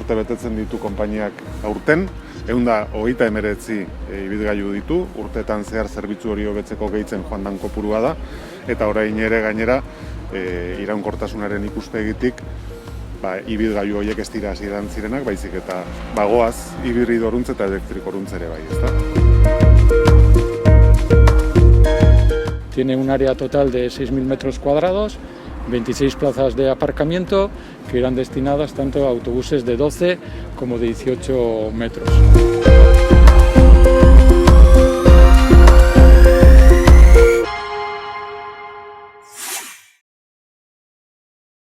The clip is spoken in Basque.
urte betetzen ditu konpainiak aurten, 129 ibilgailu ditu, urteetan zehar zerbitzu hori hobetzeko gehitzen joan dan kopurua da, eta orain ere gainera iraunkortasunaren ikuspegitik ibilgailu horiek ez dira hasieran zirenak, baizik eta bagoaz hibridoruntz eta elektrikoruntz ere bai, ezta? Tiene un área total de 6.000 metros cuadrados, 26 plazas de aparcamiento que irán destinadas tanto a autobuses de 12 como de 18 metros.